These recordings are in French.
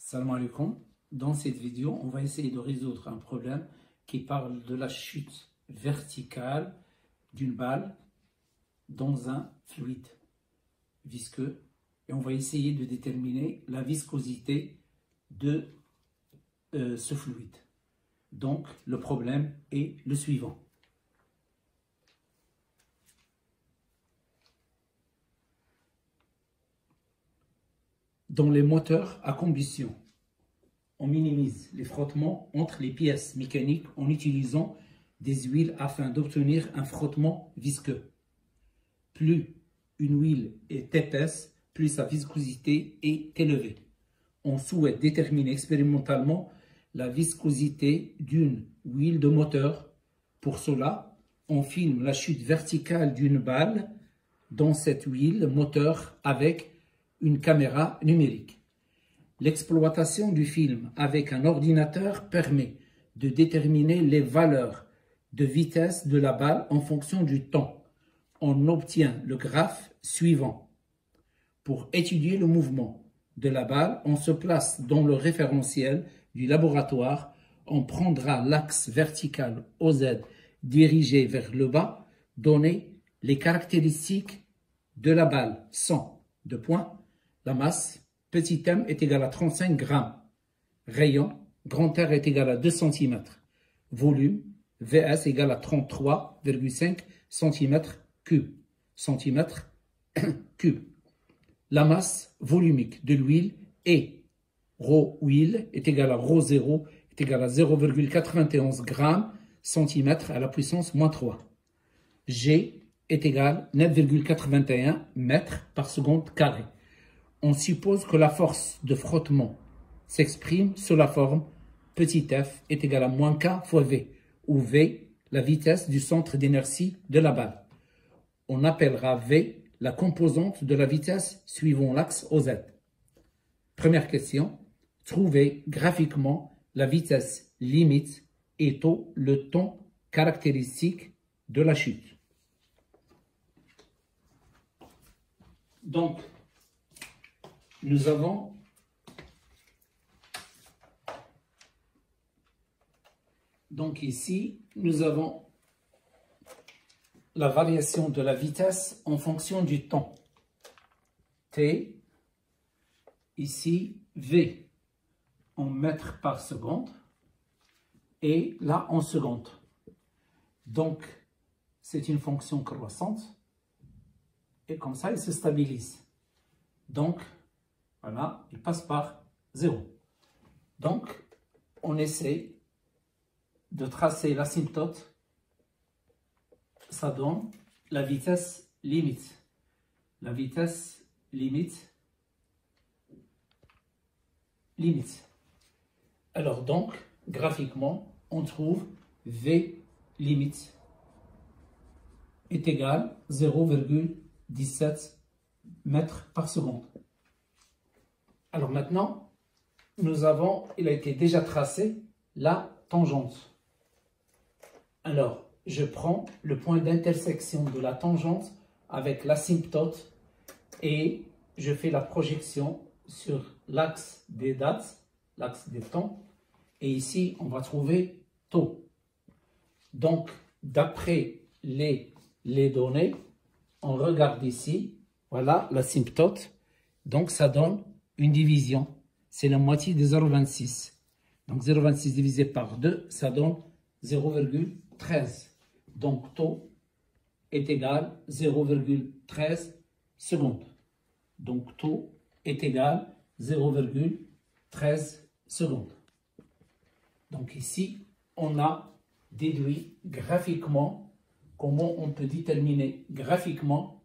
Salam alaikum. Dans cette vidéo, on va essayer de résoudre un problème qui parle de la chute verticale d'une balle dans un fluide visqueux. Et on va essayer de déterminer la viscosité de ce fluide. Donc, le problème est le suivant. Dans les moteurs à combustion, on minimise les frottements entre les pièces mécaniques en utilisant des huiles afin d'obtenir un frottement visqueux. Plus une huile est épaisse, plus sa viscosité est élevée. On souhaite déterminer expérimentalement la viscosité d'une huile de moteur. Pour cela, on filme la chute verticale d'une balle dans cette huile moteur avec une caméra numérique. L'exploitation du film avec un ordinateur permet de déterminer les valeurs de vitesse de la balle en fonction du temps. On obtient le graphe suivant. Pour étudier le mouvement de la balle, on se place dans le référentiel du laboratoire. On prendra l'axe vertical OZ dirigé vers le bas, donner les caractéristiques de la balle. 100 de points. La masse, petit m est égal à 35 grammes. Rayon, grand R est égal à 2 cm. Volume, VS égale à 33,5 cm3. La masse volumique de l'huile est ρ huile est égal à ρ0 est égal à 0,91 grammes centimètre à la puissance moins 3. G est égal à 9,81 mètres par seconde carré. On suppose que la force de frottement s'exprime sous la forme petit f est égal à moins k fois v, où v, la vitesse du centre d'inertie de la balle. On appellera v la composante de la vitesse suivant l'axe OZ. Première question, trouvez graphiquement la vitesse limite et le temps caractéristique de la chute. Donc, nous avons ici, nous avons la variation de la vitesse en fonction du temps. T, ici, V en mètres par seconde et là en secondes. Donc, c'est une fonction croissante et comme ça, il se stabilise. Donc, voilà, il passe par 0. Donc, on essaie de tracer l'asymptote. Ça donne la vitesse limite. La vitesse limite. Alors donc, graphiquement, on trouve V limite est égal à 0,17 mètres par seconde. Alors maintenant, il a été déjà tracé la tangente. Alors, je prends le point d'intersection de la tangente avec l'asymptote et je fais la projection sur l'axe des dates, l'axe des temps. Et ici, on va trouver taux. Donc, d'après les données, on regarde ici, voilà l'asymptote. Donc, ça donne une division. C'est la moitié de 0,26. Donc, 0,26 divisé par 2, ça donne 0,13. Donc, taux est égal à 0,13 secondes. Donc, taux est égal à 0,13 secondes. Donc, ici, on a déduit graphiquement comment on peut déterminer graphiquement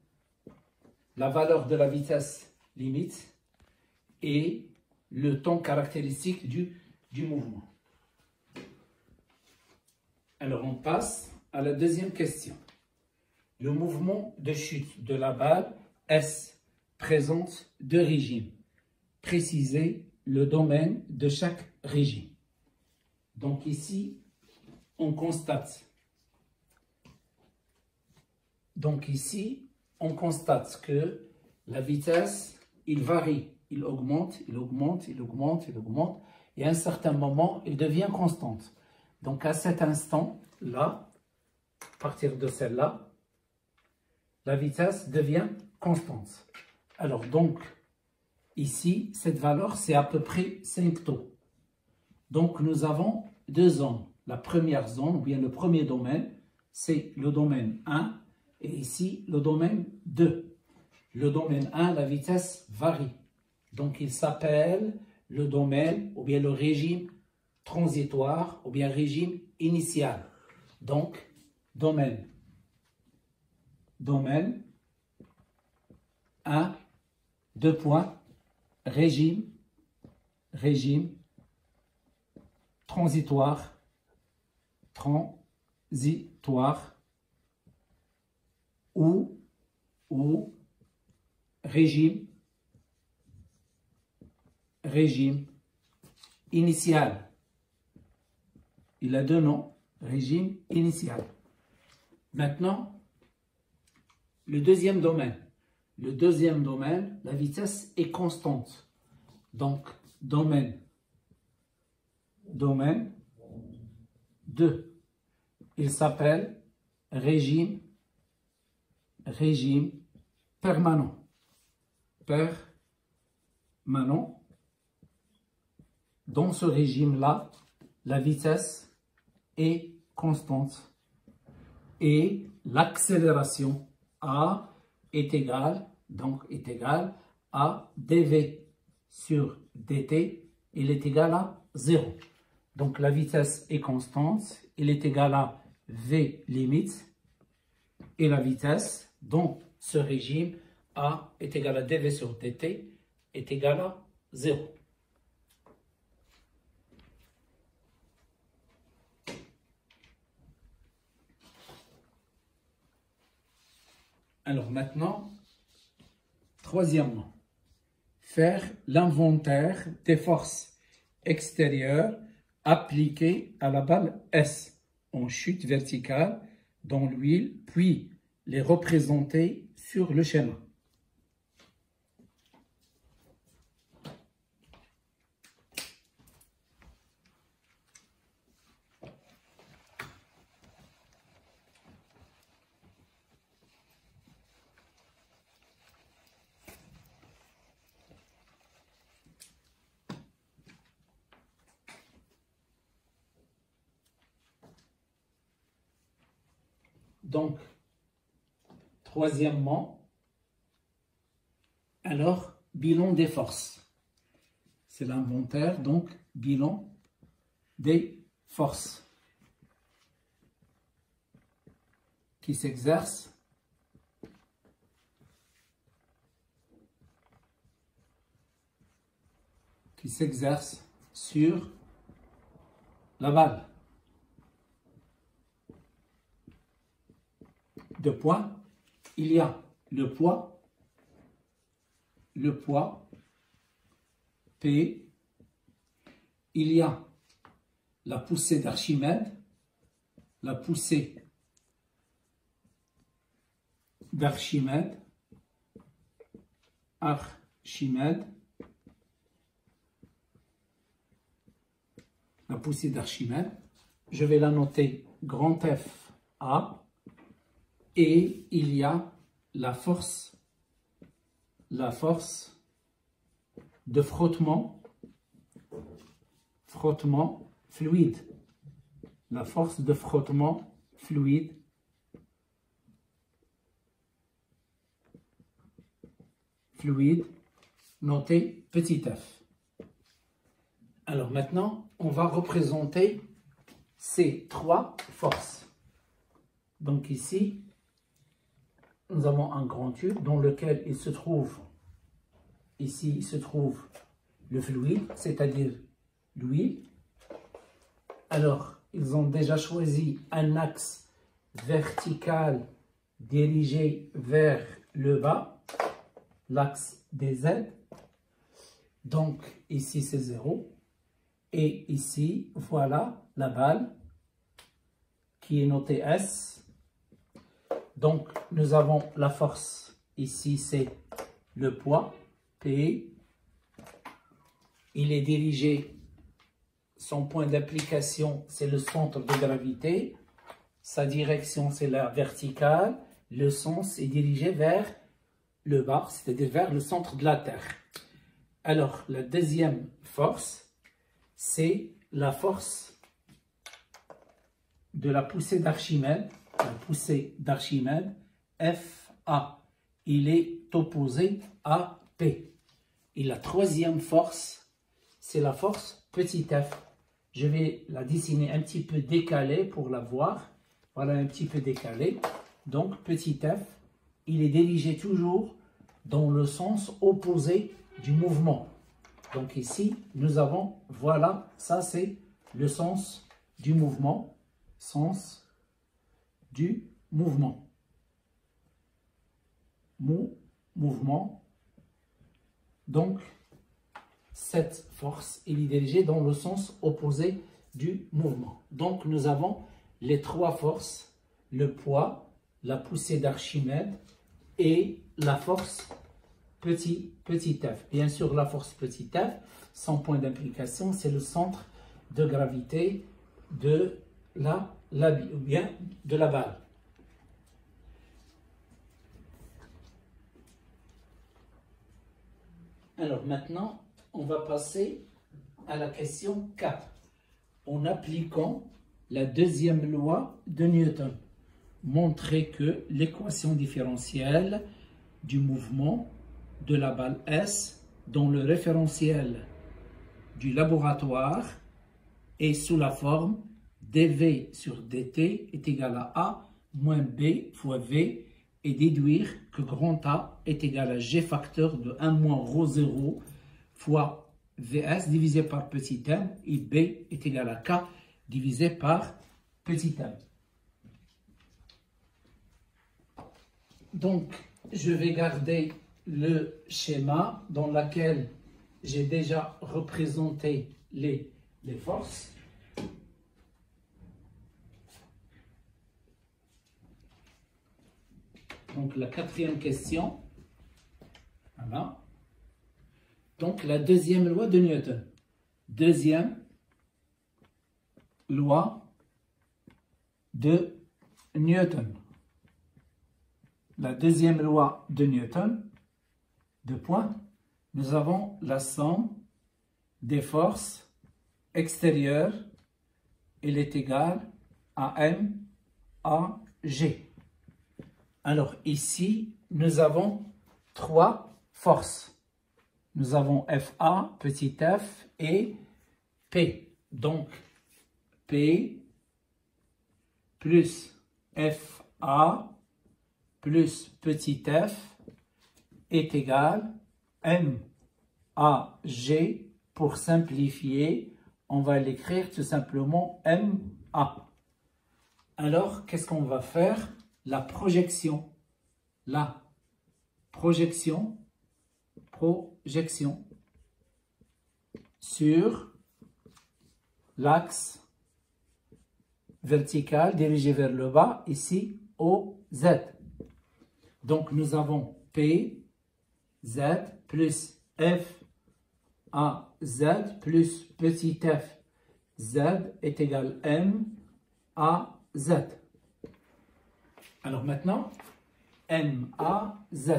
la valeur de la vitesse limite et le temps caractéristique du mouvement. Alors, on passe à la deuxième question. Le mouvement de chute de la balle S présente deux régimes. Précisez le domaine de chaque régime. Donc ici, on constate. Que la vitesse, il varie il augmente, il augmente, il augmente, il augmente. Et à un certain moment, il devient constante. Donc à cet instant-là, à partir de celle-là, la vitesse devient constante. Alors donc, ici, cette valeur, c'est à peu près 5 taux. Donc nous avons deux zones. La première zone, ou bien le premier domaine, c'est le domaine 1, et ici, le domaine 2. Le domaine 1, la vitesse varie. Donc il s'appelle le domaine, ou bien le régime transitoire, ou bien régime initial. Donc, domaine 1, 2 points, régime transitoire, ou régime initial. Il a deux noms, régime initial. Maintenant, le deuxième domaine. Le deuxième domaine, la vitesse est constante. Donc, domaine 2. Il s'appelle régime permanent. Dans ce régime-là, la vitesse est constante et l'accélération A est égale à dv sur dt, il est égal à 0. Donc la vitesse est constante, il est égal à v limite, et la vitesse dans ce régime A est égal à dv sur dt est égal à 0. Alors maintenant, troisièmement, faire l'inventaire des forces extérieures appliquées à la balle S en chute verticale dans l'huile, puis les représenter sur le schéma. Donc, troisièmement, alors, bilan des forces. C'est l'inventaire, donc, bilan des forces qui s'exercent sur la balle. Deux points, il y a le poids P, il y a la poussée d'Archimède, la poussée d'Archimède, je vais la noter grand F A, et il y a la force de frottement fluide. La force de frottement fluide notée petit f. Alors maintenant, on va représenter ces trois forces. Donc ici, nous avons un grand tube dans lequel il se trouve, ici il se trouve le fluide, c'est-à-dire l'huile. Alors, ils ont déjà choisi un axe vertical dirigé vers le bas, l'axe des Z. Donc, ici c'est 0. Et ici, voilà la balle qui est notée S. Donc, nous avons la force, ici c'est le poids, P, il est dirigé, son point d'application, c'est le centre de gravité. Sa direction, c'est la verticale. Le sens est dirigé vers le bas, c'est-à-dire vers le centre de la Terre. Alors, la deuxième force, c'est la force de la poussée d'Archimède. La poussée d'Archimède, FA. Il est opposé à P. Et la troisième force, c'est la force petit f. Je vais la dessiner un petit peu décalée pour la voir. Voilà, un petit peu décalée. Donc, petit f, il est dirigé toujours dans le sens opposé du mouvement. Donc ici, nous avons, voilà, ça c'est le sens du mouvement. Sens du mouvement. Mouvement. Donc, cette force, il est dirigée dans le sens opposé du mouvement. Donc, nous avons les trois forces, le poids, la poussée d'Archimède et la force petit f. Bien sûr, la force petit f, son point d'implication, c'est le centre de gravité de la balle. Alors maintenant, on va passer à la question 4. En appliquant la deuxième loi de Newton, montrer que l'équation différentielle du mouvement de la balle S dans le référentiel du laboratoire est sous la forme dV sur dt est égal à A moins B fois V et déduire que grand A est égal à G facteur de 1 moins ρ0 fois Vs divisé par petit m et B est égal à K divisé par petit m. Donc, je vais garder le schéma dans lequel j'ai déjà représenté les forces. Donc, la quatrième question. Voilà. Donc, la deuxième loi de Newton. Deuxième loi de Newton. La deuxième loi de Newton, deux points, nous avons la somme des forces extérieures, elle est égale à M à G. Alors ici, nous avons trois forces. Nous avons FA, petit f et P. Donc, P plus FA plus petit f est égal à M à G. Pour simplifier, on va l'écrire tout simplement MA. Alors, qu'est-ce qu'on va faire? La projection. La projection sur l'axe vertical dirigé vers le bas, ici, OZ. Donc, nous avons P, Z, plus F, A, Z, plus petit f, Z est égal à M, A, Z. Alors maintenant, M, A, Z.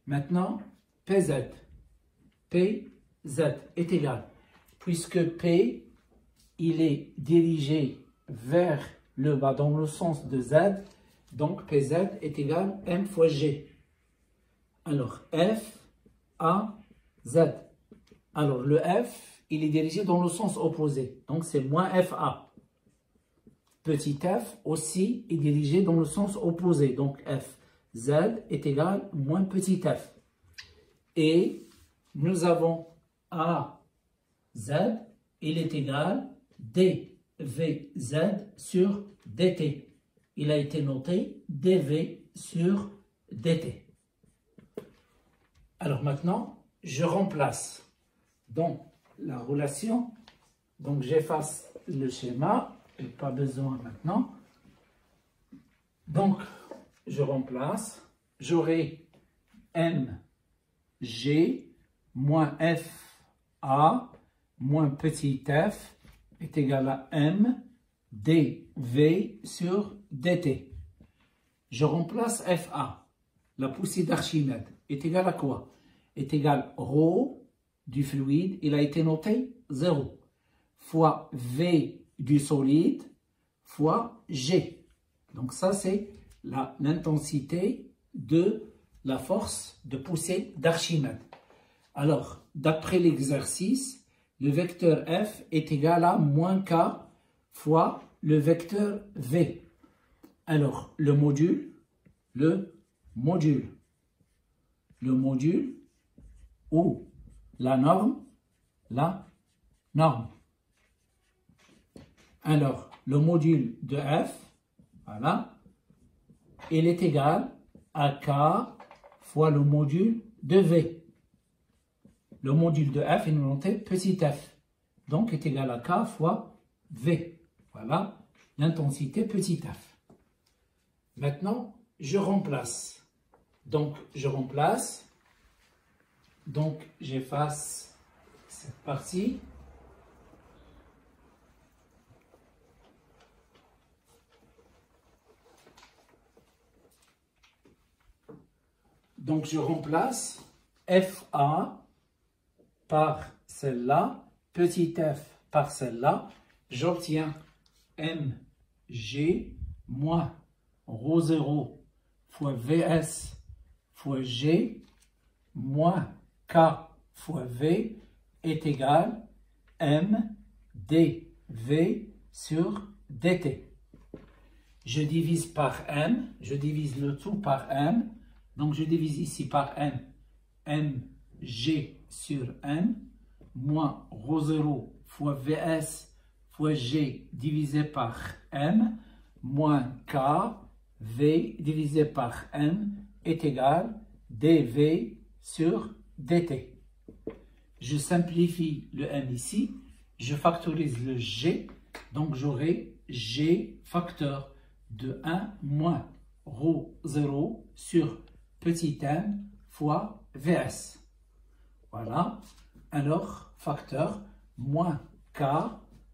Maintenant, PZ. PZ est égal. Puisque P, il est dirigé vers le bas dans le sens de Z, donc PZ est égal à M fois G. Alors, F, A, Z. Alors, le F, il est dirigé dans le sens opposé. Donc, c'est moins FA. Petit f aussi est dirigé dans le sens opposé. Donc, FZ est égal à moins petit f. Et nous avons AZ, il est égal à DVZ sur DT. Il a été noté DV sur DT. Alors maintenant, je remplace dans la relation. Donc j'efface le schéma, et pas besoin maintenant. Donc je remplace, j'aurai MG moins A moins petit f est égal à m dv sur dt. Je remplace FA. La poussée d'Archimède est égale à quoi? Est égale ρ du fluide, il a été noté 0, fois V du solide, fois G. Donc ça, c'est l'intensité de la force de poussée d'Archimède. Alors, d'après l'exercice, le vecteur F est égal à moins K fois le vecteur V. Alors, le module ou la norme. Alors, le module de F, voilà, il est égal à K fois le module de V. Le module de F est noté petit f, donc est égal à K fois V. Voilà l'intensité petit f. Maintenant, je remplace. Donc, j'efface cette partie. Donc, je remplace FA par celle-là, petit f par celle-là. J'obtiens mg moins ρ0 fois vs fois g moins k fois v est égal m dv sur dt. Je divise par m, je divise le tout par m, donc je divise ici par m, mg sur m, moins ρ0 fois vs fois g divisé par m, moins k, v divisé par m est égal dv sur dt. Je simplifie le m ici, je factorise le g, donc j'aurai g facteur de 1 moins ρ0 sur petit m fois vs. Voilà, alors facteur moins k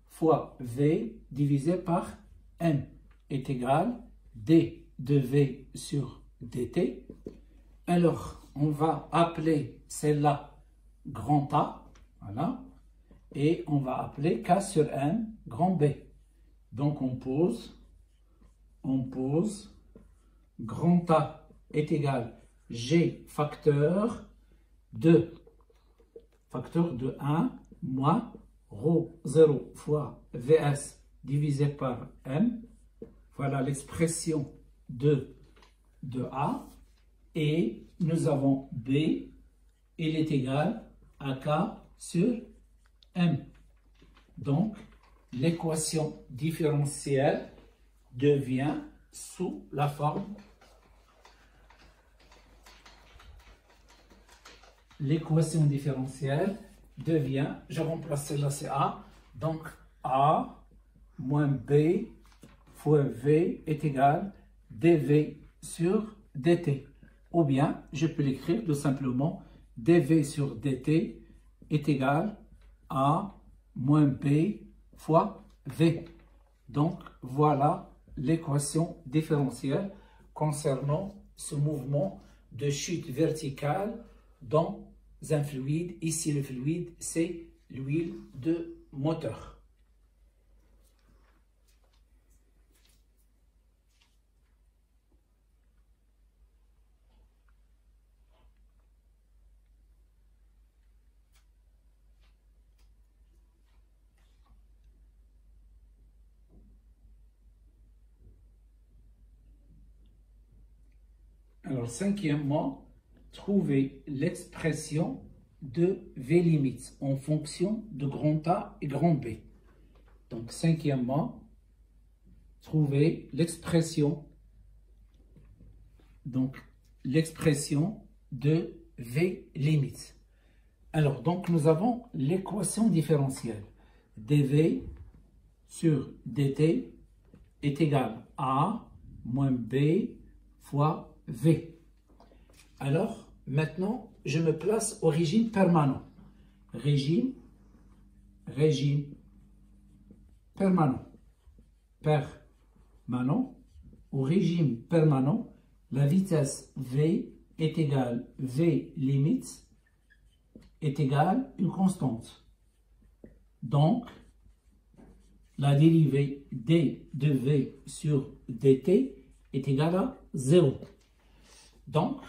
fois v divisé par m est égal d de v sur dt. Alors, on va appeler celle-là grand A, voilà, et on va appeler k sur m grand B. Donc, on pose grand A est égal g facteur de 1 moins ρ0 fois vs divisé par m. Voilà l'expression de A. Et nous avons B, il est égal à K sur M. Donc, l'équation différentielle devient sous la forme. L'équation différentielle devient, je remplace celle-là, c'est A, donc A moins B fois V est égal dV sur dt. Ou bien, je peux l'écrire tout simplement, dV sur dt est égal à moins B fois V. Donc, voilà l'équation différentielle concernant ce mouvement de chute verticale dans un fluide. Ici, le fluide, c'est l'huile de moteur. Alors, cinquièmement, trouver l'expression de V limite en fonction de grand A et grand B. Donc, cinquièmement, trouver l'expression de V limite. Alors, donc, nous avons l'équation différentielle. dV sur dt est égal à moins B fois V. Alors, maintenant, je me place au régime permanent. régime permanent. Permanent. Au régime permanent, la vitesse V est égale, V limite est égale une constante. Donc, la dérivée d de V sur dt est égale à 0. Donc,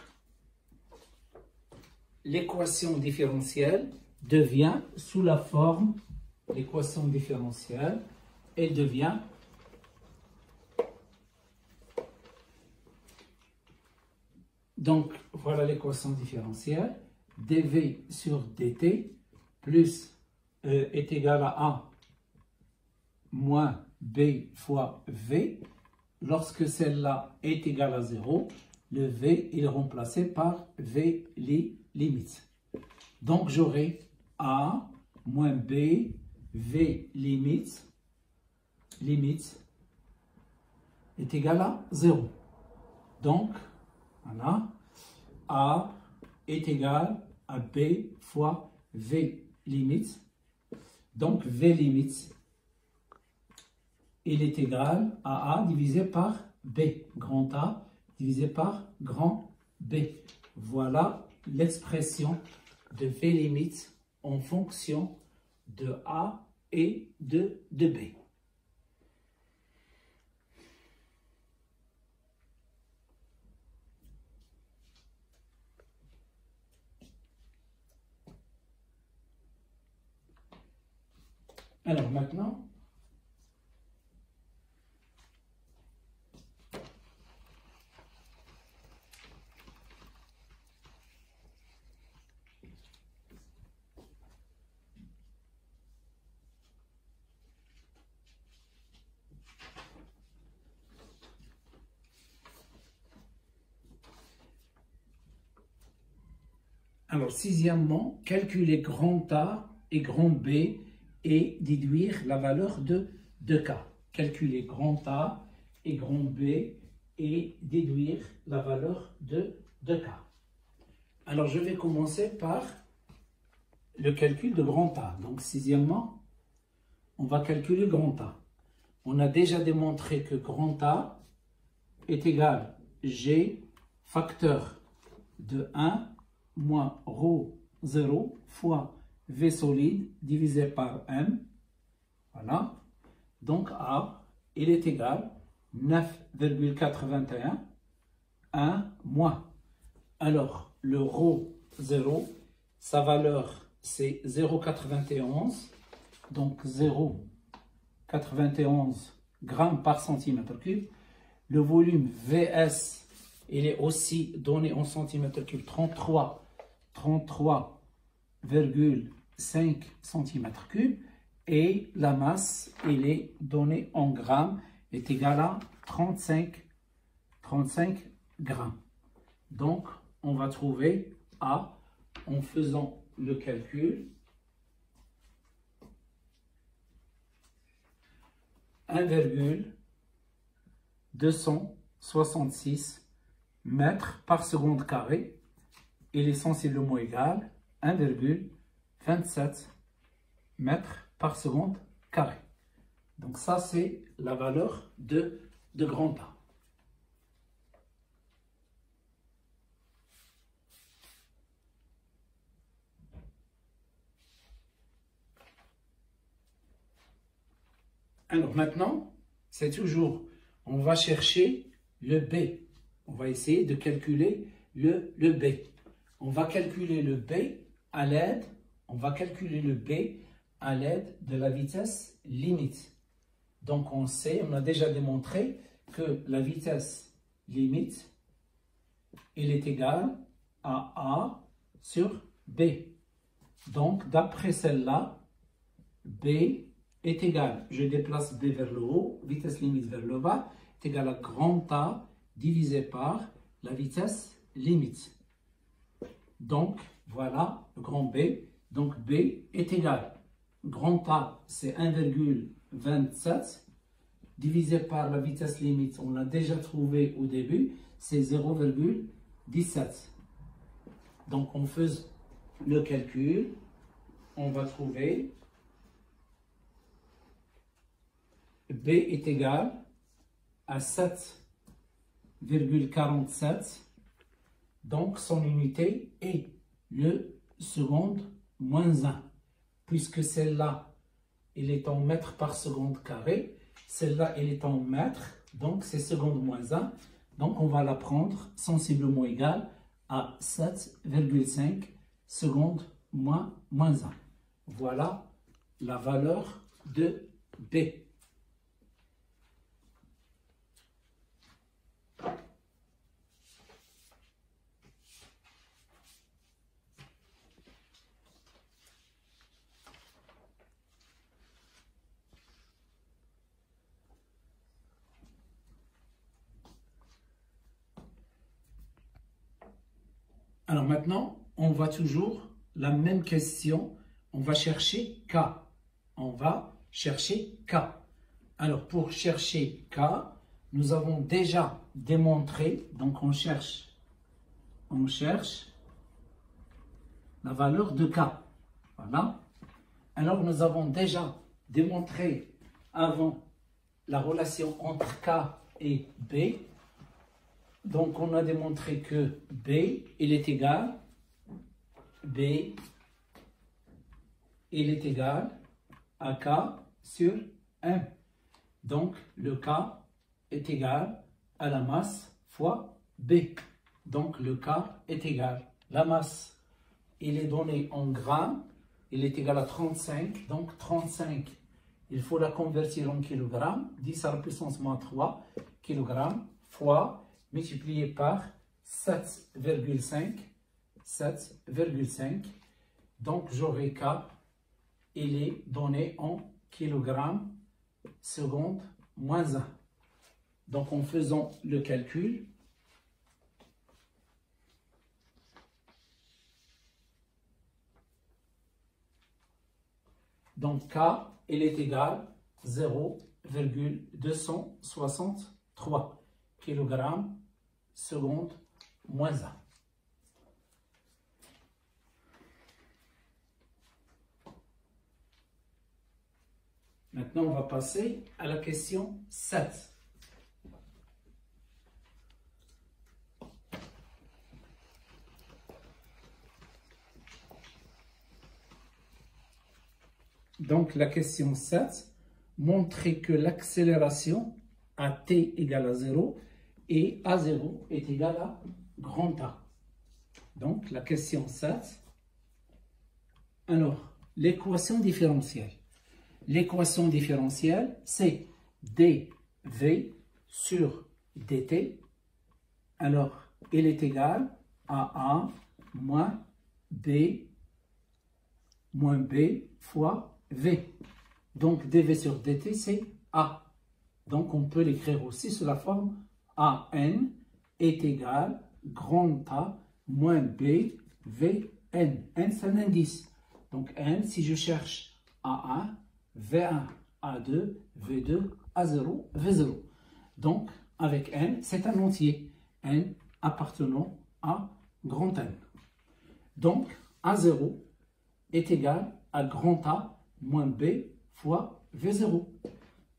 l'équation différentielle devient sous la forme, l'équation différentielle, elle devient donc voilà l'équation différentielle, dv sur dt plus est égal à A moins B fois V. Lorsque celle-là est égale à 0, le V est remplacé par V limite. Donc j'aurai A moins B, V limite est égal à 0. Donc, voilà, A est égal à B fois V limite. Donc, V limite, il est égal à A divisé par B, grand A divisé par grand B. Voilà l'expression de V limite en fonction de A et de B. Alors maintenant, sixièmement, calculer grand A et grand B et déduire la valeur de k. Calculer grand A et grand B et déduire la valeur de k. Alors, je vais commencer par le calcul de grand A. Donc, sixièmement, on va calculer grand A. On a déjà démontré que grand A est égal G facteur de 1 moins ρ 0 fois V solide divisé par M. Voilà. Donc A, il est égal 9,81, 1 moins. Alors, le ρ 0, sa valeur c'est 0,91. Donc 0,91 grammes par centimètre cube. Le volume VS, il est aussi donné en centimètres cube, 33,5 centimètres cubes. Et la masse, elle est donnée en grammes, est égale à 35 grammes. Donc, on va trouver A en faisant le calcul. 1,266 mètres par seconde carré. Il est sensiblement égal à 1,27 mètres par seconde carré. Donc ça, c'est la valeur de grand A. Alors maintenant, c'est toujours, on va chercher le B. On va essayer de calculer le B. On va calculer le B à l'aide, de la vitesse limite. Donc on sait, on a déjà démontré que la vitesse limite, elle est égale à A sur B. Donc d'après celle-là, B est égal, je déplace B vers le haut, vitesse limite vers le bas, est égal à grand A divisé par la vitesse limite. Donc, voilà le grand B. Donc, B est égal. Grand A, c'est 1,27 divisé par la vitesse limite. On l'a déjà trouvé au début, c'est 0,17. Donc, on fait le calcul. on va trouver B est égal à 7,47. Donc, son unité est le seconde moins 1. Puisque celle-là, elle est en mètres par seconde carré. Celle-là, elle est en mètres. Donc, c'est seconde moins 1. Donc, on va la prendre sensiblement égale à 7,5 secondes moins 1. Voilà la valeur de B. Alors maintenant, on va toujours la même question. On va chercher K. On va chercher K. Alors pour chercher K, nous avons déjà démontré, donc on cherche la valeur de K. Voilà. Alors nous avons déjà démontré avant la relation entre K et B. Donc, on a démontré que B, il est égal, à K sur M. Donc, le K est égal à la masse fois B. Donc, le K est égal. La masse, il est donné en grammes, il est égal à 35. Donc, 35, il faut la convertir en kilogrammes, 10 à la puissance moins 3 kilogrammes, fois multiplié par 7,5. Donc, j'aurai K, il est donné en kilogrammes seconde moins 1. Donc, en faisant le calcul, donc K, il est égal à 0,263 kg seconde moins 1. Maintenant, on va passer à la question 7. Donc, la question 7, montrer que l'accélération à t égale à 0 et A0 est égal à grand A. Donc, la question 7. Alors, l'équation différentielle. L'équation différentielle, c'est dv sur dt. Alors, il est égal à A moins B fois V. Donc, dv sur dt, c'est A. Donc, on peut l'écrire aussi sous la forme AN est égal grand A moins B Vn. N, c'est un indice. Donc, N, si je cherche A1, V1, A2, V2, A0, V0. Donc, avec N, c'est un entier. N appartenant à grand N. Donc, A0 est égal à grand A moins B fois V0.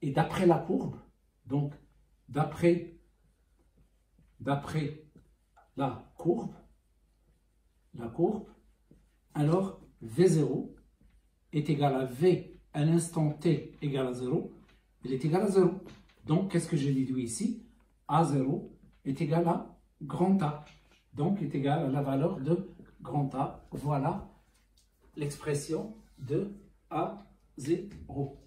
Et d'après la courbe, donc d'après la courbe, alors V0 est égal à V à l'instant t égal à 0, il est égal à 0. Donc, qu'est-ce que je déduis ici? A0 est égal à grand A. Donc, est égal à la valeur de grand A. Voilà l'expression de A0.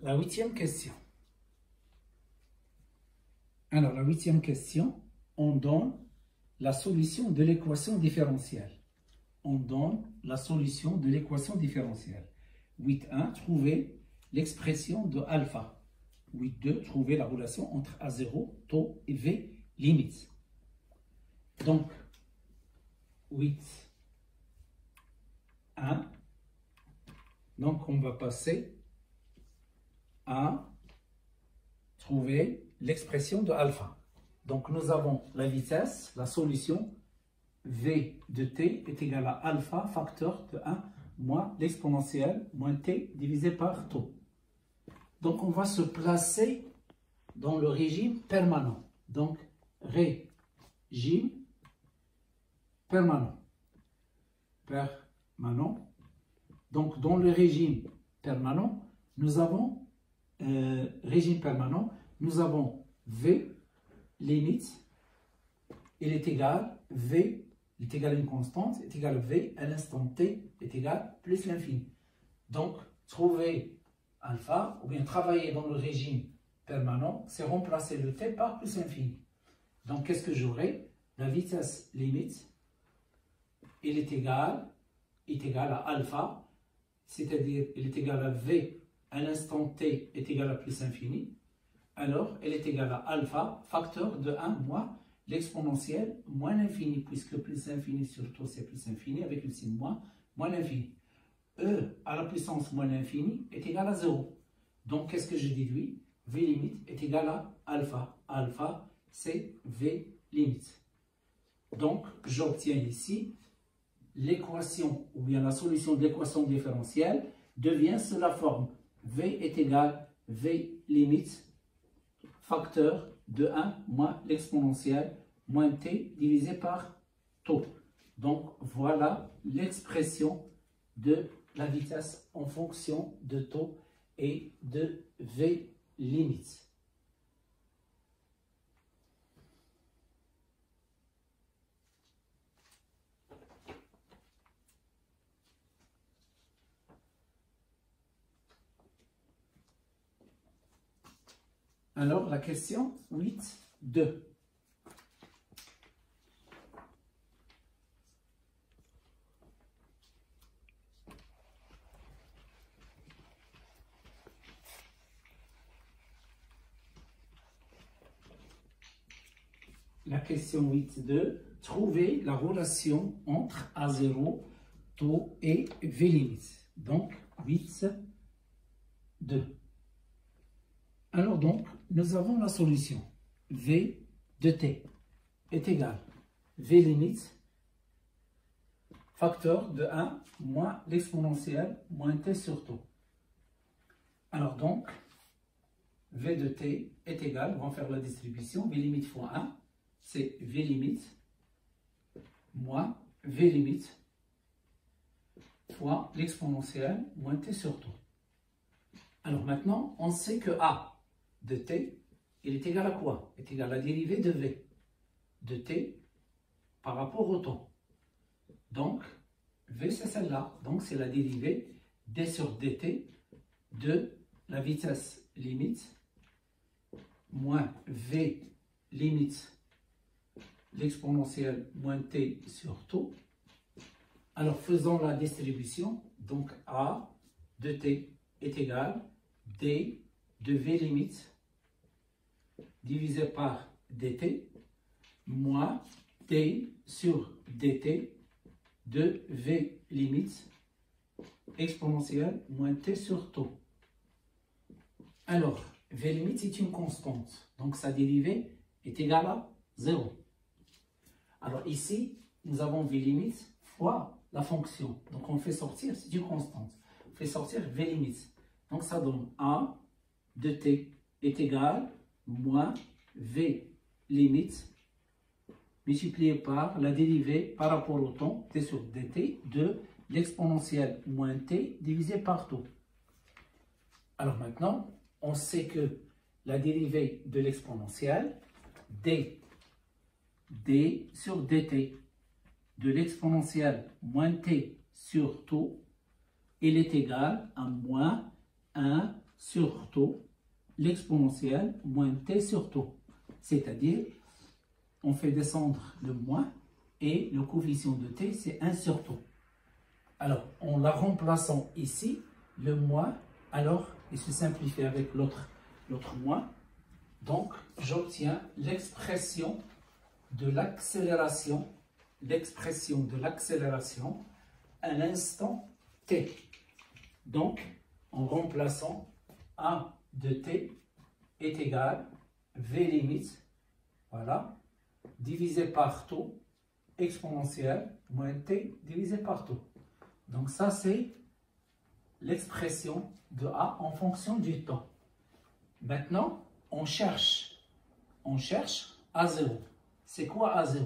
La 8e question. Alors, la 8e question, on donne la solution de l'équation différentielle. On donne la solution de l'équation différentielle. 8.1, trouver l'expression de alpha. 8.2, trouver la relation entre A0, taux et V, limite. Donc, 8.1, Donc, on va passer à trouver l'expression de alpha. Donc, nous avons la vitesse, la solution v de t est égal à alpha facteur de 1 moins l'exponentielle moins t divisé par tau. Donc, on va se placer dans le régime permanent. Donc, régime permanent. Donc, dans le régime permanent, nous avons V limite, il est égal V est égal à une constante, est égal à V à l'instant t est égal plus l'infini. Donc, trouver alpha, ou bien travailler dans le régime permanent, c'est remplacer le t par plus l'infini. Donc, qu'est-ce que j'aurai? La vitesse limite, il est égal à alpha, c'est-à-dire il est égal à V à l'instant t est égal à plus infini. Alors, elle est égale à alpha, facteur de 1 moins l'exponentielle moins l'infini, puisque plus infini sur tau c'est plus infini, avec le signe moins l'infini. E à la puissance moins l'infini est égal à 0. Donc, qu'est-ce que je déduis? V limite est égal à alpha. Alpha, c'est V limite. Donc, j'obtiens ici l'équation, ou bien la solution de l'équation différentielle devient sous la forme V est égal V limite facteur de 1 moins l'exponentielle moins t divisé par tau. Donc, voilà l'expression de la vitesse en fonction de tau et de V limite. Alors, la question 8.2. La question 8.2. Trouver la relation entre A0, tau et V limite. Donc, 8.2. Alors donc, nous avons la solution. V de t est égal V limite facteur de 1 moins l'exponentielle moins t sur tau. Alors donc, V de t est égal, on va faire la distribution, V limite fois 1, c'est V limite moins V limite fois l'exponentielle moins t sur tau. Alors maintenant, on sait que A de t, il est égal à quoi? Il est égal à la dérivée de V de t par rapport au temps. Donc, V c'est celle-là. Donc, c'est la dérivée d sur dt de la vitesse limite moins V limite l'exponentielle moins t sur tau. Alors, faisons la distribution. Donc, A de t est égal d de V limite divisé par dt moins t sur dt de V limite exponentielle moins t sur tau. Alors, V limite est une constante, donc sa dérivée est égale à 0. Alors ici, nous avons V limite fois la fonction. Donc on fait sortir, c'est une constante. On fait sortir V limite. Donc ça donne A de t est égal moins V limite multiplié par la dérivée par rapport au temps t sur dt de l'exponentielle moins t divisé par tau. Alors maintenant, on sait que la dérivée de l'exponentielle d sur dt de l'exponentielle moins t sur tau, il est égal à moins 1 sur tau l'exponentielle moins t sur tau. C'est-à-dire, on fait descendre le moins et le coefficient de t, c'est 1 sur tau. Alors, en la remplaçant ici, le moins, alors, il se simplifie avec l'autre moins. Donc, j'obtiens l'expression de l'accélération à l'instant t. Donc, en remplaçant A de t est égal V limite, voilà, divisé par taux exponentiel moins t divisé par taux. Donc ça, c'est l'expression de A en fonction du temps. Maintenant, on cherche A0. C'est quoi A0?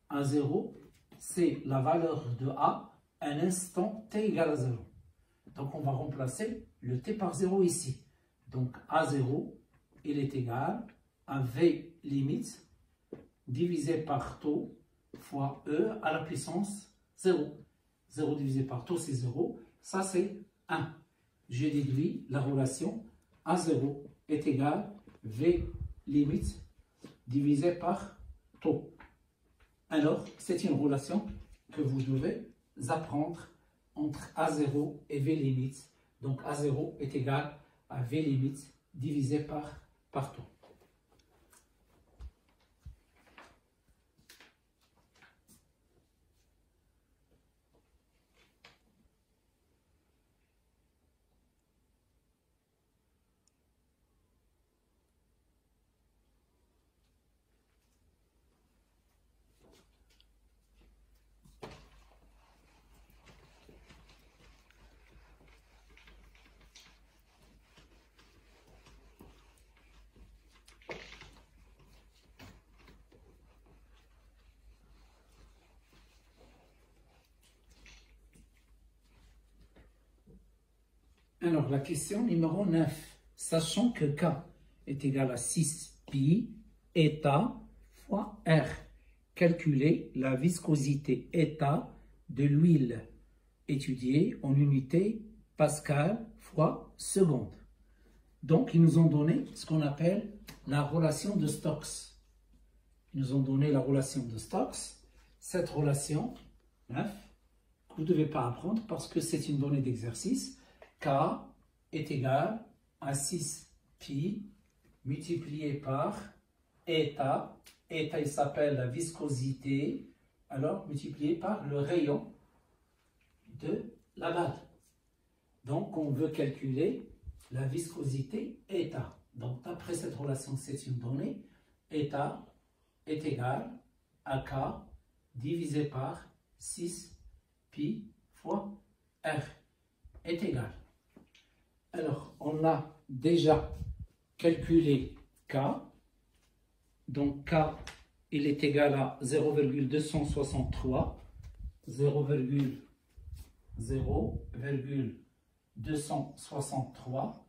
A0, c'est la valeur de A à l'instant t égale à 0. Donc on va remplacer le t par 0 ici. Donc A0, il est égal à V limite divisé par taux fois E à la puissance 0. 0 divisé par taux, c'est 0. Ça, c'est 1. Je déduis la relation A0 est égal V limite divisé par taux. Alors, c'est une relation que vous devez apprendre entre A0 et V limite. Donc, A0 est égal à V limite divisé par taux. Alors, la question numéro 9. Sachant que K est égal à 6 pi eta fois R. Calculez la viscosité eta de l'huile étudiée en unité Pascal fois seconde. Donc, ils nous ont donné ce qu'on appelle la relation de Stokes. Ils nous ont donné la relation de Stokes. Cette relation, 9, que vous ne devez pas apprendre parce que c'est une donnée d'exercice. K est égal à 6 pi multiplié par eta. Eta, il s'appelle la viscosité, alors multiplié par le rayon de la balle. Donc, on veut calculer la viscosité eta. Donc, d'après cette relation, c'est une donnée. Eta est égal à K divisé par 6 pi fois R est égal. Alors, on a déjà calculé K. Donc, K, il est égal à 0,263. 0,263.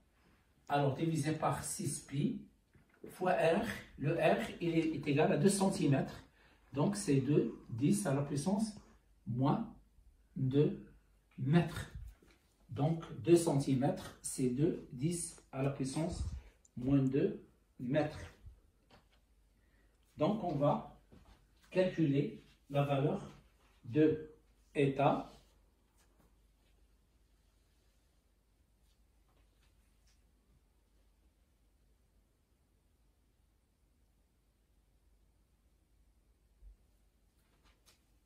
Alors, divisé par 6 pi fois R. Le R, il est égal à 2 cm. Donc, c'est 2, 10 à la puissance moins 2 mètres. Donc, 2 cm, c'est 2, 10 à la puissance moins 2 mètres. Donc, on va calculer la valeur de eta.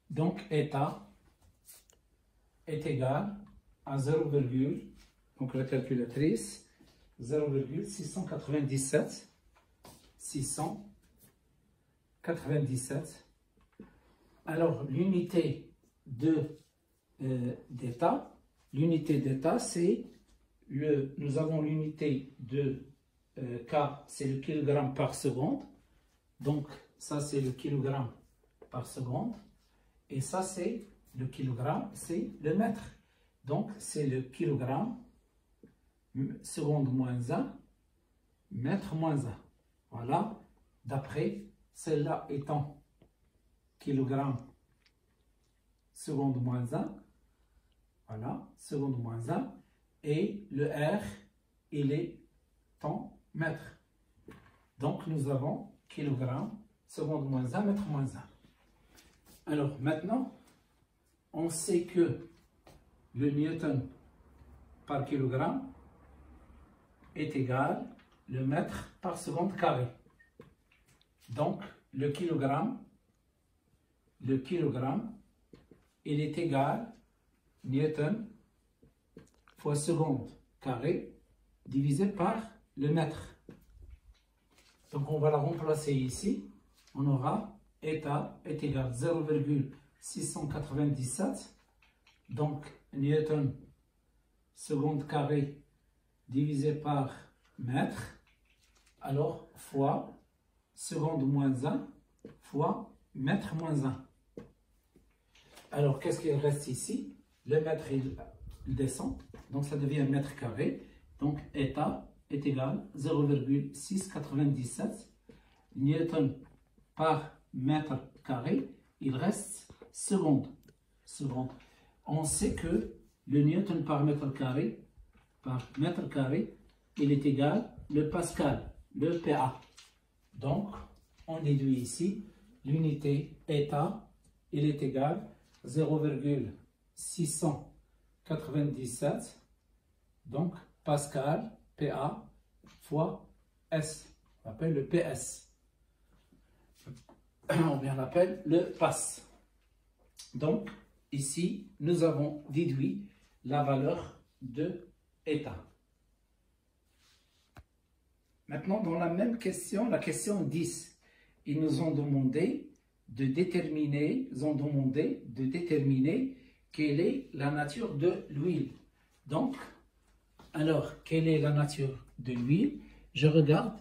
Donc, eta est égal à 0, donc la calculatrice, 0,697. 697. Alors, l'unité d'état, c'est nous avons l'unité de K, c'est le kilogramme par seconde. Donc, ça, c'est le kilogramme par seconde. Et ça, c'est le kilogramme, c'est le mètre. Donc, c'est le kilogramme, seconde moins 1, mètre moins 1. Voilà, d'après celle-là étant kilogramme, seconde moins 1. Voilà, seconde moins 1. Et le R, il est en mètre. Donc, nous avons kilogramme, seconde moins 1, mètre moins 1. Alors, maintenant, on sait que le newton par kilogramme est égal le mètre par seconde carré. Donc, le kilogramme, il est égal newton fois seconde carré divisé par le mètre. Donc on va la remplacer ici. On aura état est égal à 0,697. Donc newton seconde carré divisé par mètre. Alors fois seconde moins 1 fois mètre moins 1. Alors qu'est-ce qu'il reste ici? Le mètre il descend. Donc ça devient mètre carré. Donc état est égal à 0,697 newton par mètre carré. Il reste seconde. On sait que le newton par mètre carré, il est égal le pascal, le PA. Donc on déduit ici l'unité état, il est égal à 0,697 donc pascal PA fois S. On appelle le PS. On bien l'appelle le PAS. Donc, ici, nous avons déduit la valeur de état. Maintenant, dans la même question, la question 10, ils nous ont demandé de déterminer, quelle est la nature de l'huile. Donc, alors, quelle est la nature de l'huile? Je regarde.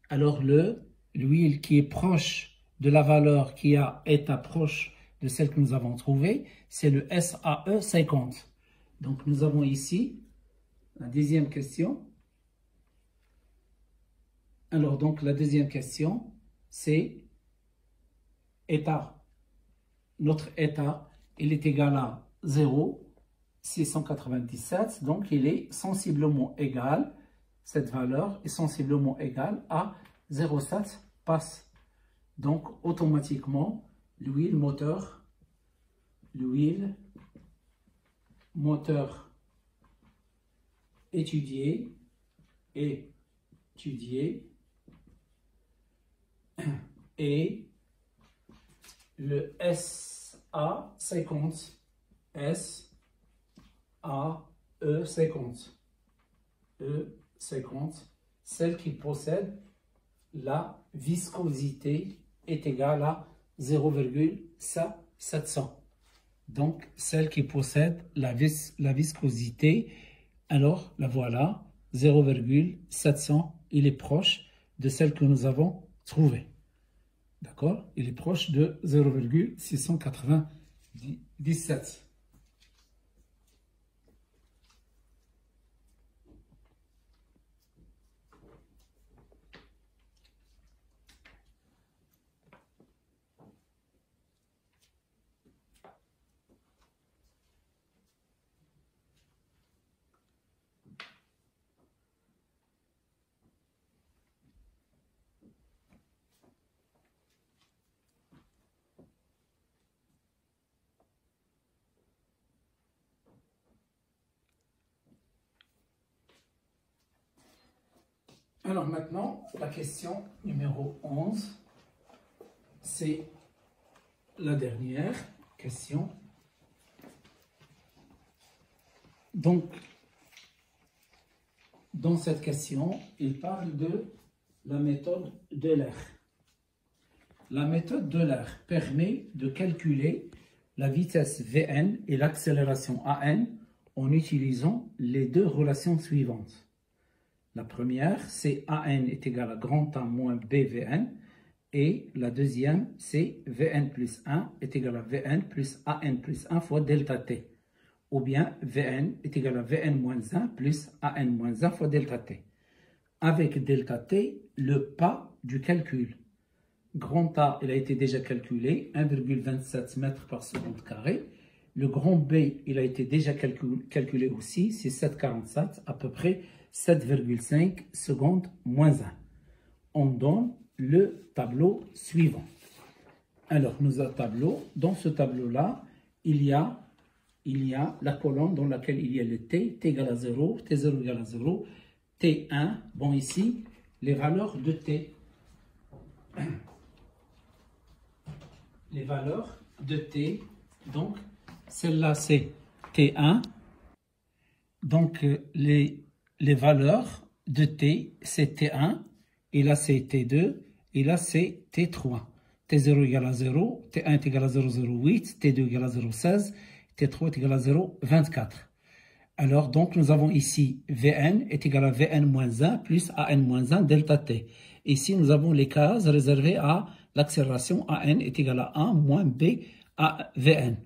Alors, l'huile qui est proche de la valeur qui a état proche de celle que nous avons trouvée, c'est le SAE 50. Donc, nous avons ici la deuxième question. Alors, donc, la deuxième question, c'est état. Notre état, il est égal à 0,697. Donc, il est sensiblement égal, cette valeur est sensiblement égale à 0,7 PAS. Donc, automatiquement, l'huile moteur étudiée et le SA50, E50, celle qui possède la viscosité est égale à 0,700. Donc, celle qui possède la viscosité, alors la voilà, 0,700, il est proche de celle que nous avons trouvée. D'accord? Il est proche de 0,697. Alors maintenant, la question numéro 11, c'est la dernière question. Donc, dans cette question, il parle de la méthode d'Euler. La méthode d'Euler permet de calculer la vitesse Vn et l'accélération An en utilisant les deux relations suivantes. La première, c'est An est égal à grand A moins BVN. Et la deuxième, c'est Vn plus 1 est égal à Vn plus An plus 1 fois delta T. Ou bien Vn est égal à Vn moins 1 plus An moins 1 fois delta T. Avec delta T, le pas du calcul. Grand A, il a été déjà calculé, 1,27 mètres par seconde carré. Le grand B, il a été déjà calculé aussi, c'est 7,47, à peu près 7,5 secondes moins 1. On donne le tableau suivant. Alors, nous avons un tableau. Dans ce tableau-là, il y a la colonne dans laquelle il y a le T égale à 0, T0 égale à 0, T1. Bon, ici, les valeurs de T. Les valeurs de T. Donc, celle-là, c'est T1. Donc, les valeurs de T, c'est T1, et là c'est T2, et là c'est T3. T0 égale à 0, T1 est égal à 0,08, T2 égale à 0,16, T3 est égal à 0,24. Alors, donc, nous avons ici Vn est égal à Vn moins 1 plus An moins 1 delta T. Ici, nous avons les cases réservées à l'accélération An est égal à 1 moins B à Vn.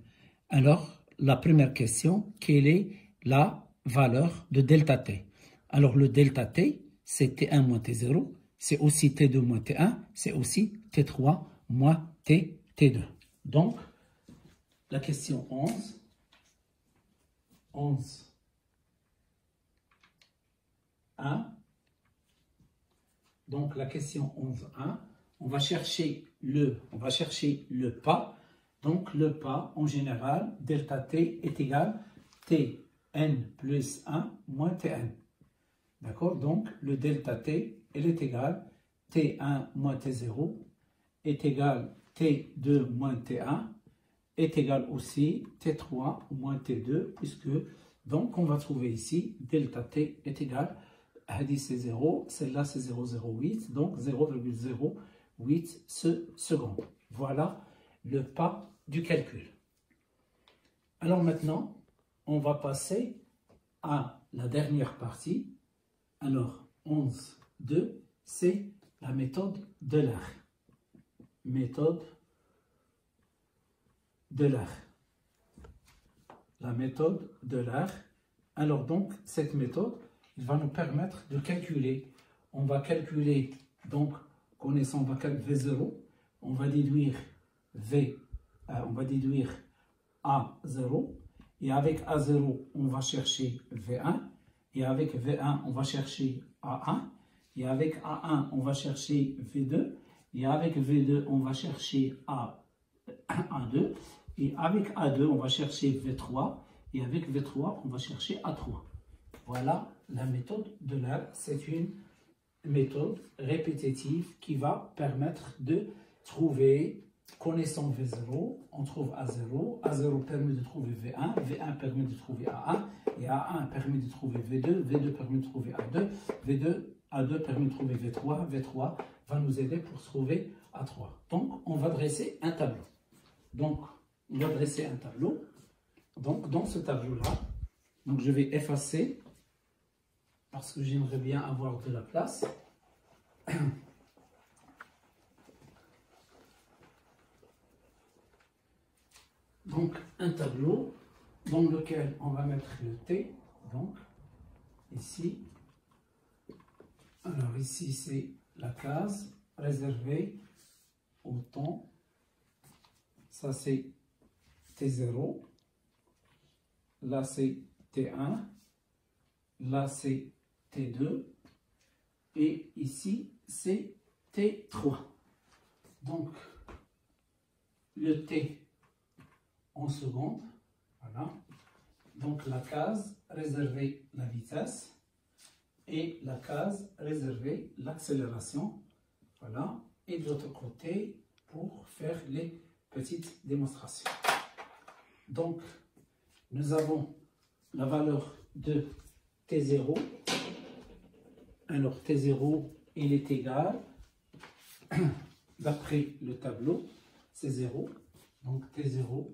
Alors, la première question, quelle est la valeur de delta T? Alors, le delta T, c'est T1 moins T0, c'est aussi T2 moins T1, c'est aussi T3 moins T2. Donc, la question 11. Donc la question 11.1, on va chercher le pas. Donc le pas, en général, delta t est égal Tn plus 1 moins Tn. D'accord? Donc le delta t, il est égal T1 moins T0 est égal T2 moins T1 est égal aussi T3 moins T2, puisque donc on va trouver ici delta t est égal, c'est 0, celle-là c'est 0,08, donc 0,08 secondes. Voilà le pas du calcul. Alors maintenant, on va passer à la dernière partie. Alors, 11.2, c'est la méthode de l'art. Méthode de l'art. La méthode de l'art. Alors donc, cette méthode, il va nous permettre de calculer. On va calculer, donc, connaissant, on va calculer V0, on va déduire A0, et avec A0, on va chercher V1, et avec V1, on va chercher A1, et avec A1, on va chercher V2, et avec V2, on va chercher A2, et avec A2, on va chercher V3, et avec V3, on va chercher A3. Voilà la méthode de l'art. C'est une méthode répétitive qui va permettre de trouver, connaissant V0, on trouve A0, A0 permet de trouver V1, V1 permet de trouver A1, et A1 permet de trouver V2, V2 permet de trouver A2, A2 permet de trouver V3, V3 va nous aider pour trouver A3. Donc, on va dresser un tableau. Donc, on va dresser un tableau. Donc, dans ce tableau-là, donc je vais effacer parce que j'aimerais bien avoir de la place. Donc, un tableau dans lequel on va mettre le T. Donc, ici. Alors, ici, c'est la case réservée au temps. Ça, c'est T0. Là, c'est T1. Là, c'est T2. Et ici, c'est T3. Donc, le T en secondes. Voilà. Donc, la case réservée la vitesse et la case réservée l'accélération. Voilà. Et de l'autre côté, pour faire les petites démonstrations. Donc, nous avons la valeur de T0. Alors, T0, il est égal, d'après le tableau, c'est 0. Donc, T0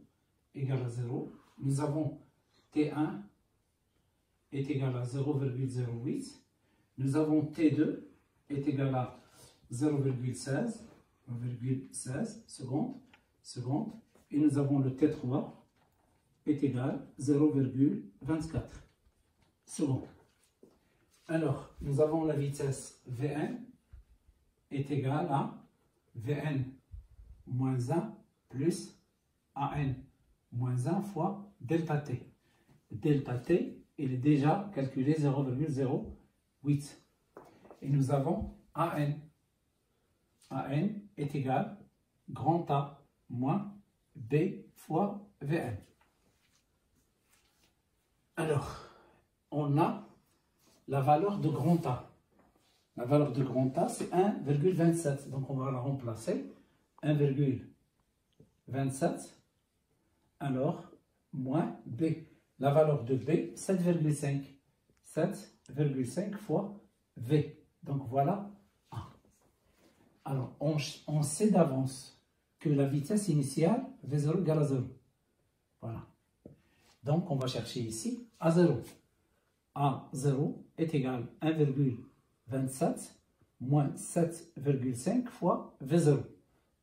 égale à 0. Nous avons T1 est égal à 0,08. Nous avons T2 est égal à 0,16 secondes. Et nous avons le T3 est égal à 0,24 secondes. Alors, nous avons la vitesse Vn est égale à Vn moins 1 plus An moins 1 fois delta t. Delta t, il est déjà calculé 0,08. Et nous avons An. An est égal grand A moins B fois Vn. Alors, on a la valeur de grand A. La valeur de grand A, c'est 1,27. Donc, on va la remplacer. 1,27. Alors, moins B. la valeur de B, 7,5. 7,5 fois V. Donc voilà 1. Alors, on sait d'avance que la vitesse initiale, V0 égale à 0. Voilà. Donc, on va chercher ici A0. A0 est égal à 1,27 moins 7,5 fois V0.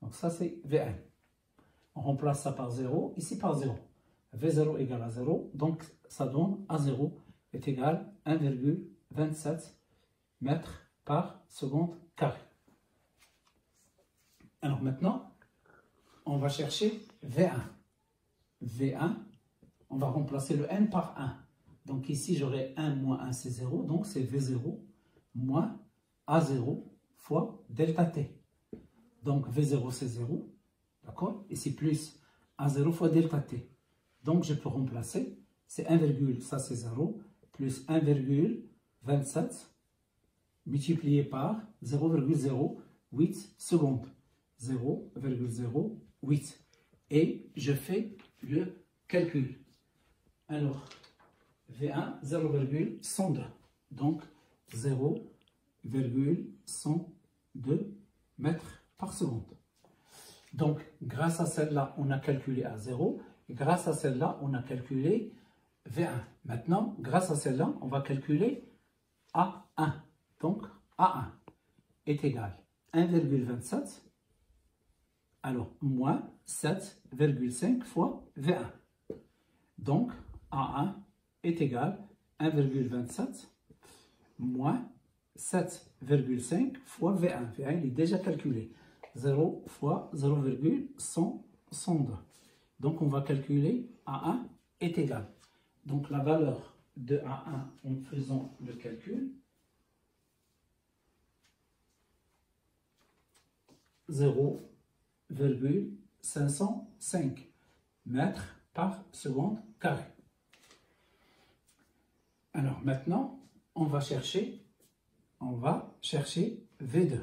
Donc ça, c'est V1. On remplace ça par 0, ici par 0. V0 égale à 0, donc ça donne A0 est égal à 1,27 mètres par seconde carré. Alors maintenant, on va chercher V1. V1, on va remplacer le n par 1. Donc ici, j'aurai 1 moins 1, c'est 0. Donc c'est V0 moins A0 fois delta T. Donc V0, c'est 0. D'accord? Ici, plus A0 fois delta T. Donc je peux remplacer. C'est 1, ça c'est 0. Plus 1,27 multiplié par 0,08 secondes. 0,08. Et je fais le calcul. Alors, V1, 0,102. Donc, 0,102 mètres par seconde. Donc, grâce à celle-là, on a calculé A0. Et grâce à celle-là, on a calculé V1. Maintenant, grâce à celle-là, on va calculer A1. Donc, A1 est égal à 1,27. Alors, moins 7,5 fois V1. Donc, A1 est égal à 1,27 moins 7,5 fois V1. V1, il est déjà calculé. 0 fois 0,102. Donc, on va calculer A1 est égal. Donc, la valeur de A1 en faisant le calcul, 0,505 mètres par seconde carré. Alors maintenant, on va chercher V2.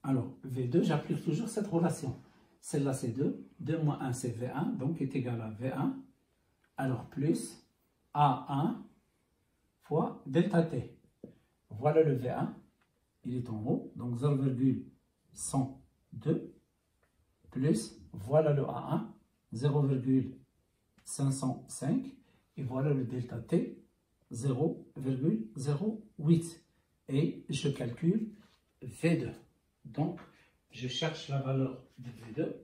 Alors, V2, j'applique toujours cette relation. Celle-là, c'est 2. 2 moins 1, c'est V1, donc est égal à V1. Alors, plus A1 fois delta T. Voilà le V1. Il est en haut, donc 0,102. Plus, voilà le A1, 0,505. Et voilà le delta T, 0,08. Et je calcule V2. Donc, je cherche la valeur de V2.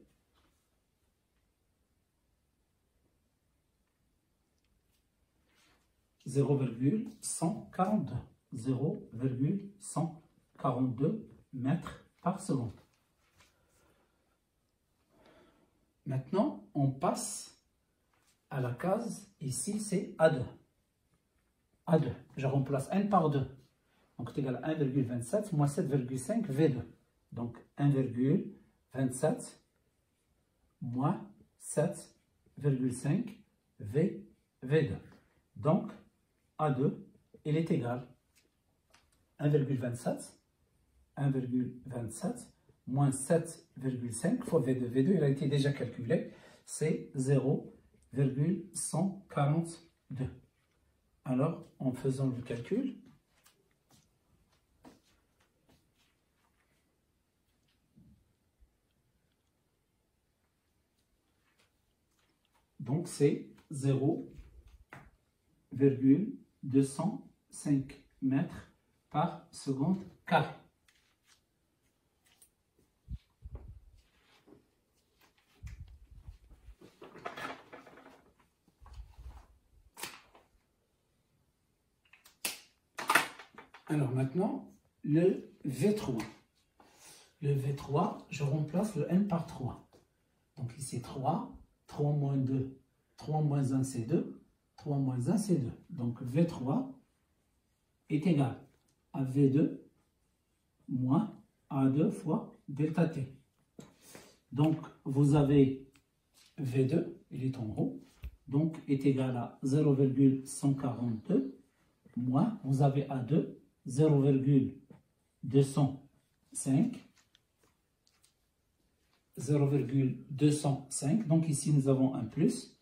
« 0,142 mètres par seconde. Maintenant, on passe à la case, ici c'est A2. A2, je remplace n par 2. Donc c'est égal à 1,27 moins 7,5 V2. Donc 1,27 moins 7,5 V2. Donc A2, il est égal à 1,27 moins 7,5 fois V2. V2, il a été déjà calculé, c'est 0,142. Alors, en faisant le calcul, donc c'est 0,205 mètres par seconde carré. Alors maintenant, le V3. Le V3, je remplace le n par 3. Donc ici 3, 3 moins 2, 3 moins 1 c'est 2, 3 moins 1 c'est 2. Donc V3 est égal à V2 moins A2 fois delta T. Donc vous avez V2, il est en haut, donc est égal à 0,142 moins, vous avez A2, 0,205. 0,205. Donc ici, nous avons un plus.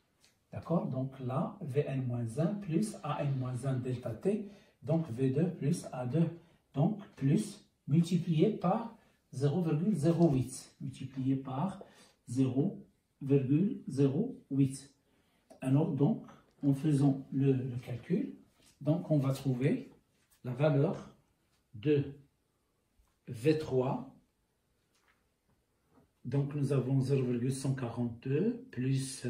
D'accord? Donc là, Vn-1 plus An-1 delta T. Donc V2 plus A2. Donc plus multiplié par 0,08. Multiplié par 0,08. Alors donc, en faisant le calcul, donc on va trouver la valeur de V3. Donc nous avons 0,142 plus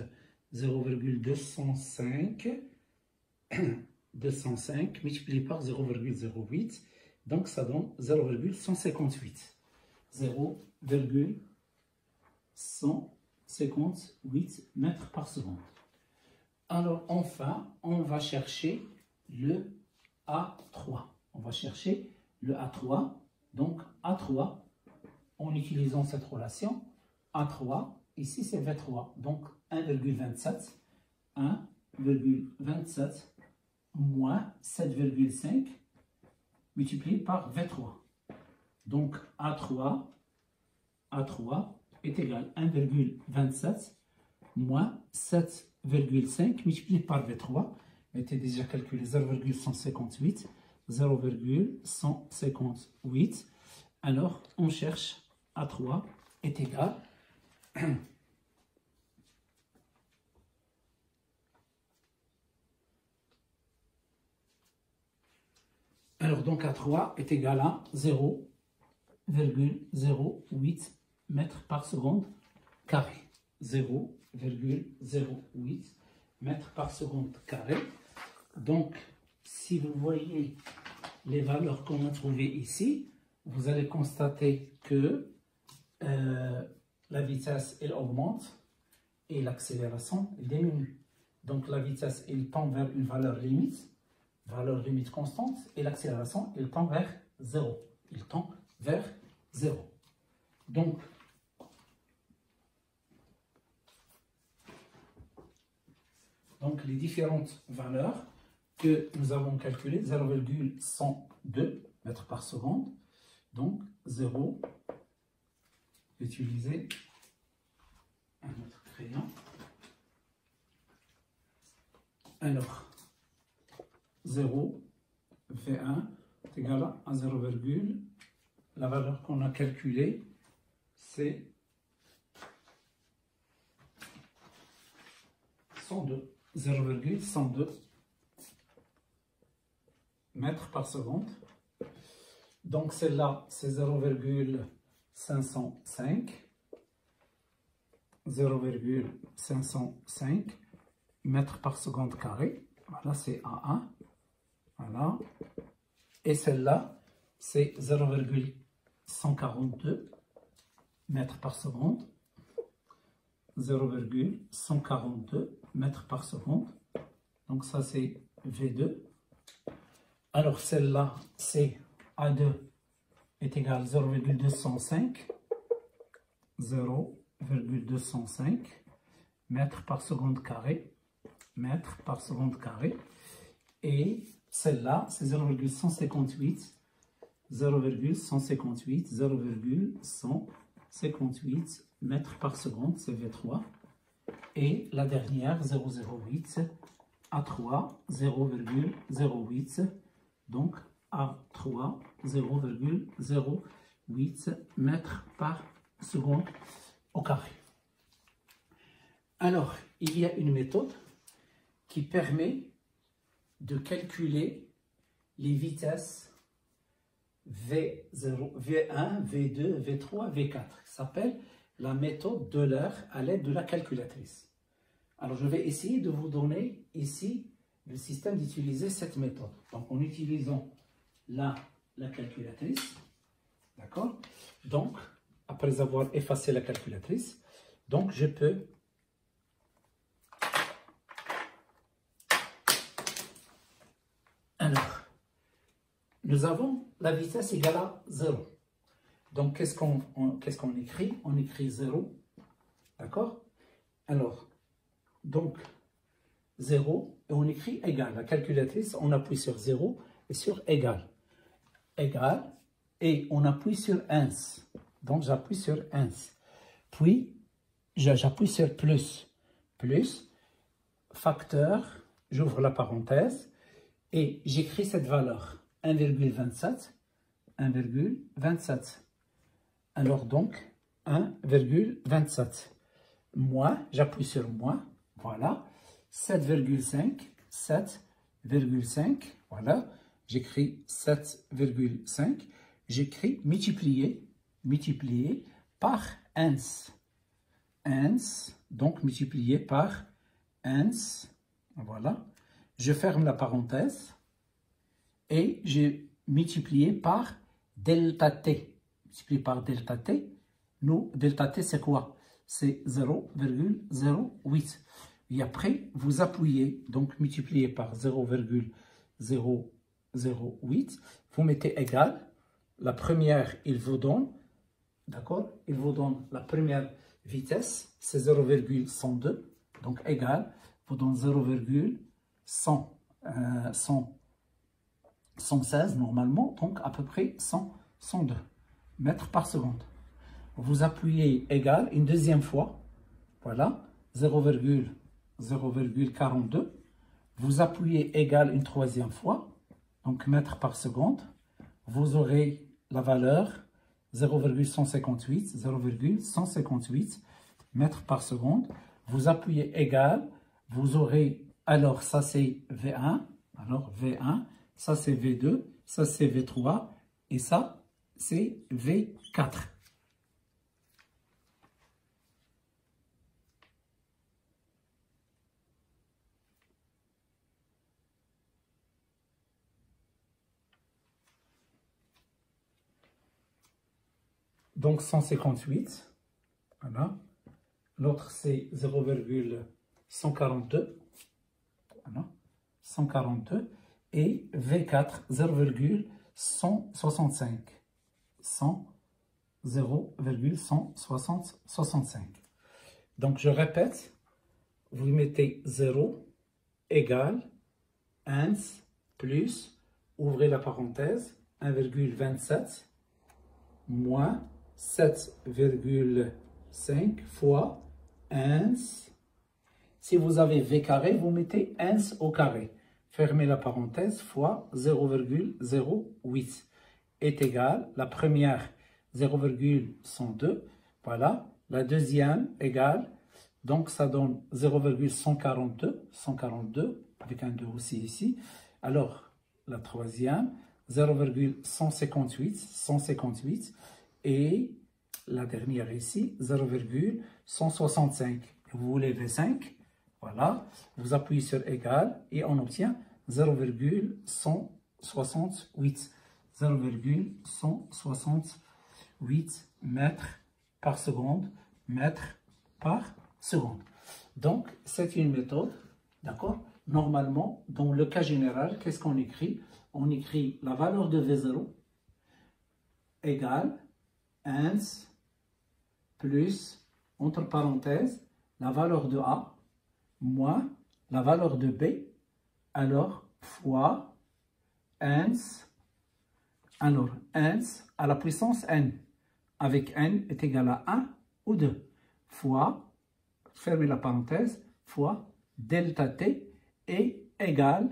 0,205 205 multiplié par 0,08. Donc ça donne 0,158. 0,158 mètres par seconde. Alors enfin, on va chercher le A3. On va chercher le A3. Donc A3, en utilisant cette relation, A3, ici c'est V3. Donc 1,27. 1,27 moins 7,5 multiplié par V3. Donc A3 est égal à 1,27 moins 7,5 multiplié par V3. Mettez déjà calculé 0,158. 0,158. Alors, on cherche A3 est égal alors donc A3 est égal à 0,08 mètres par seconde carré. 0,08 mètres par seconde carré. Donc, si vous voyez les valeurs qu'on a trouvées ici, vous allez constater que la vitesse, elle augmente et l'accélération, elle diminue. Donc, la vitesse, elle tend vers une valeur limite constante, et l'accélération, elle tend vers 0. Il tend vers 0. Donc, les différentes valeurs que nous avons calculées, 0,102 mètres par seconde. Donc, 0, utiliser un autre crayon. Alors, 0, V1 est égal à 0, la valeur qu'on a calculée, c'est 102, 0,102 mètres par seconde. Donc celle-là, c'est 0,505. 0,505 mètres par seconde carré. Voilà, c'est A1. Voilà. Et celle-là, c'est 0,142 mètres par seconde. 0,142 mètres par seconde. Donc ça, c'est V2. Alors celle-là, c'est A2 est égal à 0,205. 0,205 mètres par seconde carré. Mètres par seconde carré. Et celle-là, c'est 0,158. 0,158. 0,158 mètres par seconde, c'est V3. Et la dernière, 0,08. A3, 0,08. Donc, A3, 0,08 mètres par seconde au carré. Alors, il y a une méthode qui permet de calculer les vitesses V0, V1, V2, V3, V4. Ça s'appelle la méthode de l'heure à l'aide de la calculatrice. Alors, je vais essayer de vous donner ici le système d'utiliser cette méthode. Donc, en utilisant la calculatrice, d'accord? Donc, après avoir effacé la calculatrice, donc je peux alors, nous avons la vitesse égale à 0. Donc, qu'est-ce qu'on écrit? On écrit 0, d'accord? Alors, donc, 0, et on écrit égal. La calculatrice, on appuie sur 0 et sur égal. Égal, et on appuie sur 1. Donc, j'appuie sur 1. Puis, j'appuie sur plus. Plus, facteur, j'ouvre la parenthèse, et j'écris cette valeur, 1,27, 1,27. Alors donc, 1,27. Moins, j'appuie sur moins, voilà, 7,5, 7,5, voilà, j'écris 7,5, j'écris multiplier par 1, donc multiplié par 1, voilà, je ferme la parenthèse, et j'ai multiplié par delta t, multiplié par delta t, nous, delta t c'est quoi? C'est 0,08. Et après, vous appuyez, donc multiplié par 0,008, vous mettez égal. La première, il vous donne, d'accord? Il vous donne la première vitesse, c'est 0,102, donc égal, vous donne 0,116 normalement, donc à peu près 102 mètres par seconde. Vous appuyez égal une deuxième fois, voilà, 0,42. Vous appuyez égal une troisième fois, donc mètres par seconde. Vous aurez la valeur 0,158 mètres par seconde. Vous appuyez égal, vous aurez, alors ça c'est V1, alors V1, ça c'est V2, ça c'est V3, et ça c'est V4. Donc 158, voilà. L'autre c'est 0,142, voilà, 142. Et V4, 0,165, 0,165. Donc je répète, vous mettez 0 égale 1 plus, ouvrez la parenthèse, 1,27 moins 7,5 fois 1. Si vous avez V carré, vous mettez 1 au carré. Fermez la parenthèse fois 0,08 est égal, la première 0,102, voilà, la deuxième égale, donc ça donne 0,142, 142, avec un 2 aussi ici, alors la troisième 0,158, 158, et la dernière ici 0,165. Vous voulez V5, voilà, vous appuyez sur égal et on obtient 0,168. 0,168 mètres par seconde, Donc, c'est une méthode, d'accord? Normalement, dans le cas général, qu'est-ce qu'on écrit? On écrit la valeur de V0 égale 1 plus, entre parenthèses, la valeur de A moins la valeur de B, alors fois 1, alors 1 à la puissance n, avec n est égal à 1 ou 2, fois, fermez la parenthèse, fois delta t est égal,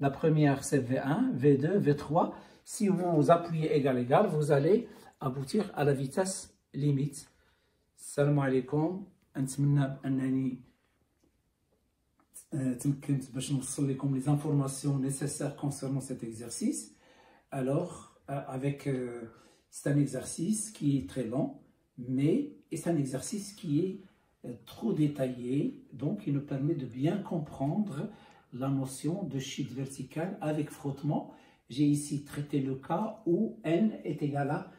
la première c'est V1, V2, V3. Si vous appuyez égal, vous allez aboutir à la vitesse limite. Salam alaikum. نتمنى بانني تمكنت باش نوصل لكم les informations nécessaires concernant cet exercice. Alors c'est un exercice qui est très long, mais c'est un exercice qui est trop détaillé, donc il nous permet de bien comprendre la notion de chute verticale avec frottement. J'ai ici traité le cas où n est égal à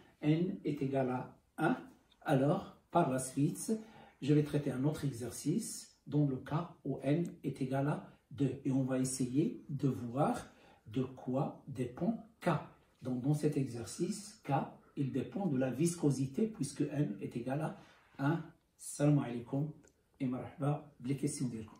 1. Alors par la suite, je vais traiter un autre exercice dans le cas où n est égal à 2. Et on va essayer de voir de quoi dépend K. Donc dans cet exercice, K, il dépend de la viscosité puisque n est égal à 1. Salam alaikum et marhaba, les questions d'Irko.